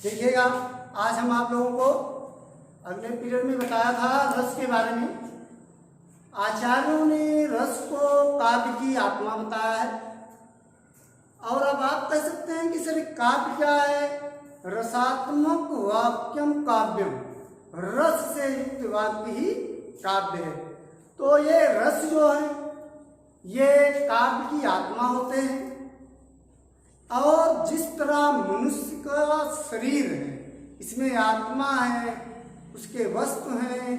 देखिएगा, आज हम आप लोगों को अगले पीरियड में बताया था रस के बारे में। आचार्यों ने रस को काव्य की आत्मा बताया है। और अब आप कह सकते हैं कि सर काव्य क्या है? रसात्मक वाक्यम काव्यम, रस से युक्त वाक्य ही काव्य है। तो ये रस जो है ये काव्य की आत्मा होते हैं। और जिस तरह मनुष्य का शरीर है, इसमें आत्मा है, उसके वस्तु हैं,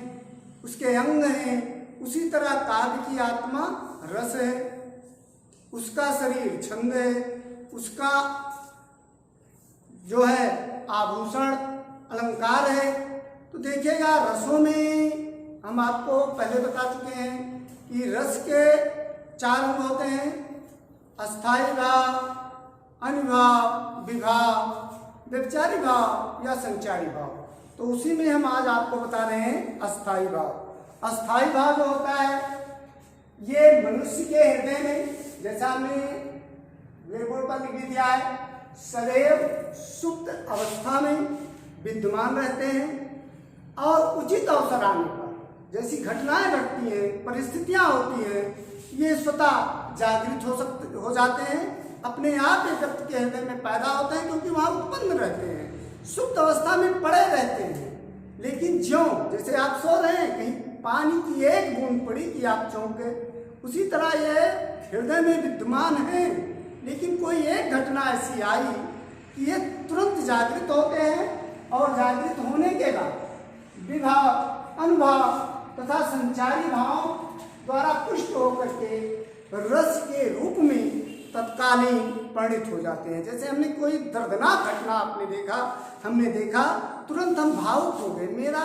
उसके अंग हैं, उसी तरह काव्य की आत्मा रस है। उसका शरीर छंद है, उसका जो है आभूषण अलंकार है। तो देखिएगा, रसों में हम आपको पहले बता चुके हैं कि रस के 4 अंग होते हैं: अस्थायी भाव, अनुभाव, विभाव, व्यभिचारी भाव या संचारी भाव। तो उसी में हम आज आपको बता रहे हैं अस्थायी भाव। अस्थायी भाव जो होता है ये मनुष्य के हृदय में, जैसा हमने ब्लैकबोर्ड पर लिख दिया है, सदैव सुप्त अवस्था में विद्यमान रहते हैं। और उचित अवसर आने पर जैसी घटनाएं घटती हैं, परिस्थितियां होती हैं, ये स्वतः जागृत हो जाते हैं, अपने आप एक व्यक्ति के हृदय में पैदा होते हैं, क्योंकि वहाँ उत्पन्न रहते हैं, सुप्त अवस्था में पड़े रहते हैं। लेकिन ज्यों जैसे आप सो रहे हैं, कहीं पानी की एक बूंद पड़ी कि आप चौंक गए, उसी तरह ये हृदय में विद्यमान है। लेकिन कोई एक घटना ऐसी आई कि ये तुरंत जागृत होते हैं, और जागृत होने के बाद विभाव, अनुभाव तथा संचारी भाव द्वारा पुष्ट होकर के रस के रूप में तत्कालीन परिणित हो जाते हैं। जैसे हमने कोई दर्दनाक घटना हमने देखा, तुरंत हम भावुक हो गए, मेरा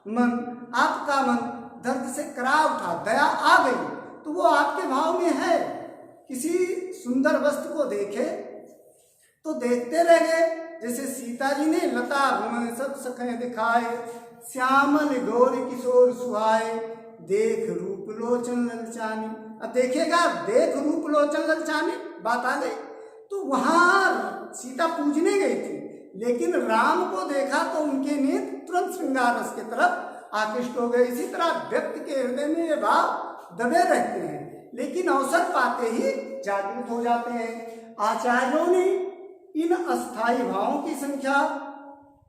मन, आपका मन दर्द से करा उठा, दया आ गई, तो वो आपके भाव में है। किसी सुंदर वस्तु को देखे तो देखते रह गए, जैसे सीता जी ने लता भुवन सब सखें दिखाए, श्यामल गौर किशोर सुहाए, देख रूप लोचन ललचानी। अब देखिएगा, देख रूप लोचन ललचानी बात आ गई। तो वहां सीता पूजने गई थी, लेकिन राम को देखा तो उनके नेत्र तुरंत श्रृंगार रस की तरफ आकृष्ट हो गए। इसी तरह व्यक्ति के हृदय में ये भाव दबे रहते हैं, लेकिन अवसर पाते ही जागृत हो जाते हैं। आचार्यों ने इन अस्थायी भावों की संख्या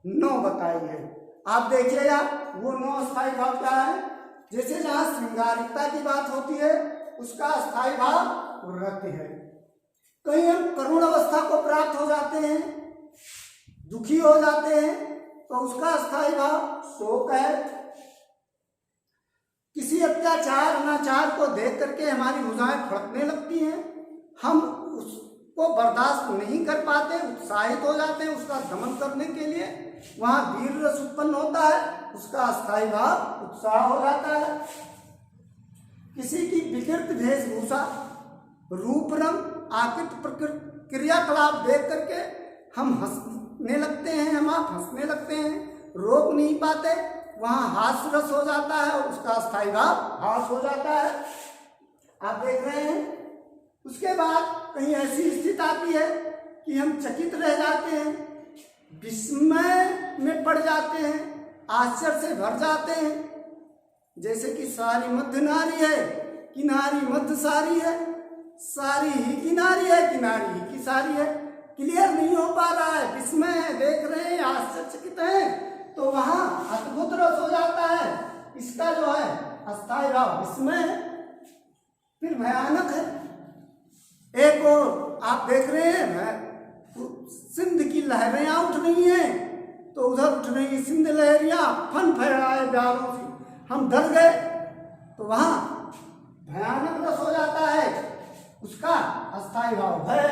9 बताई है। आप देखिएगा, वो 9 अस्थायी भाव क्या है? जैसे जहां श्रृंगारिकता की बात होती है, उसका अस्थायी भाव रति है। कहीं हम करुण अवस्था को प्राप्त हो जाते हैं, दुखी हो जाते हैं, तो उसका अस्थायी भाव शोक है। किसी अत्याचार अनाचार को देख करके हमारी भुजाएं फड़कने लगती हैं, हम उसको बर्दाश्त नहीं कर पाते, उत्साहित हो जाते हैं उसका दमन करने के लिए, वहां वीर रस उत्पन्न होता है, उसका अस्थायी भाव उत्साह हो जाता है। किसी की विकृत वेशभूषा, रूप रंग, आकृति क्रियाकलाप देख करके हम हंसने लगते हैं, हम आप हंसने लगते हैं, रोक नहीं पाते, वहां हास्य रस हो जाता है, और उसका अस्थायी भाव हास हो जाता है। आप देख रहे हैं। उसके बाद कहीं ऐसी स्थिति आती है कि हम चकित रह जाते हैं, विस्मय में पड़ जाते हैं, आश्चर्य से भर जाते हैं। जैसे कि सारी मध्य नारी है, किनारी मध्य सारी है, सारी ही किनारी है, किनारी ही की सारी है। क्लियर नहीं हो पा रहा है, विस्मय है, देख रहे हैं, आश्चर्यचकित हैं, तो वहां अद्भुत रस हो जाता है। इसका जो है अस्थायी भाव विस्मय है। फिर भयानक है। एक और आप देख रहे हैं, सिंध की लहरें उठ रही हैं, तो उधर उठ रही सिंध लहरियां फन फैलाए प्यारों से, हम डर गए, तो वहां भयानक रस हो जाता है। उसका अस्थायी भाव है,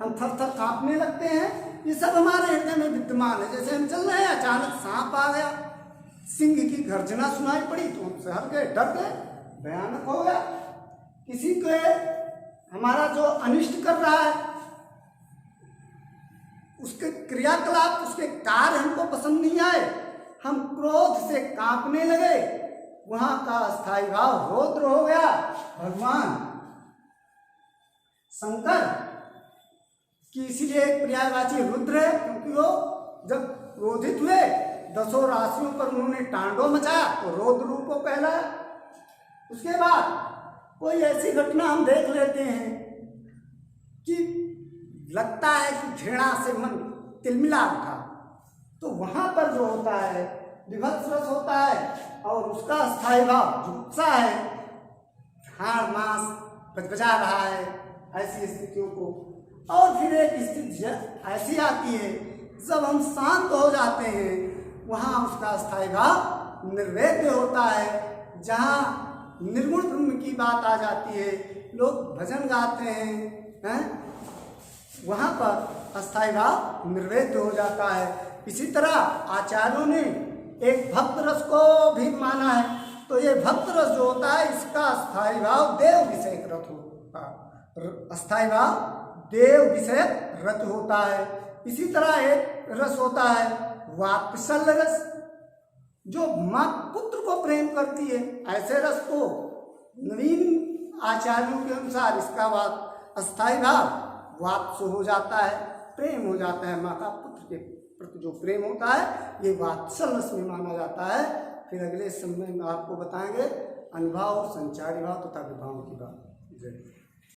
हम थर थर कांपने लगते हैं। ये सब हमारे हृदय में विद्यमान है। जैसे हम चल रहे हैं, अचानक सांप आ गया, सिंह की गर्जना सुनाई पड़ी, तो हम सहर गए, डर गए, भयानक हो गया। किसी को हमारा जो अनिष्ट कर रहा है, उसके क्रियाकलाप, उसके कार्य हमको पसंद नहीं आए, हम क्रोध से कांपने लगे, वहां का अस्थायी भाव रौद्र हो गया। भगवान शंकर कि इसीलिए एक पर्यायवाची रुद्र है, क्योंकि वो जब क्रोधित हुए 10 राशियों पर उन्होंने तांडव मचाया तो रौद्र रूपों कहलाया। उसके बाद कोई ऐसी घटना हम देख लेते हैं कि लगता है कि घृणा से मन तिलमिला उठा, तो वहां पर जो होता है विभत्स रस होता है और उसका स्थायी भाव जो उत्साह है, हाड़ मांस बजबजा रहा है, ऐसी स्थितियों को। और फिर एक स्थिति ऐसी आती है जब हम शांत हो जाते हैं, वहाँ उसका स्थायी भाव निर्वेद्य होता है, जहाँ निर्गुण ब्रह्म की बात आ जाती है, लोग भजन गाते हैं, वहाँ पर अस्थायी भाव निर्वेद्य हो जाता है। इसी तरह आचार्यों ने एक भक्त रस को भी माना है, तो ये भक्त रस जो होता है इसका अस्थायी भाव देव विषयक रत होता है, अस्थायी भाव देव विषयक रत होता है। इसी तरह एक रस होता है वात्सल्य रस, जो माँ पुत्र को प्रेम करती है। ऐसे रस को नवीन आचार्यों के अनुसार इसका अस्थायी भाव वात्स हो जाता है, प्रेम हो जाता है। माँ का पुत्र के प्रति जो प्रेम होता है ये वात्सल रस में माना जाता है। फिर अगले समय में आपको बताएंगे अनुभाव और संचारी भाव तथा विभाव की बात।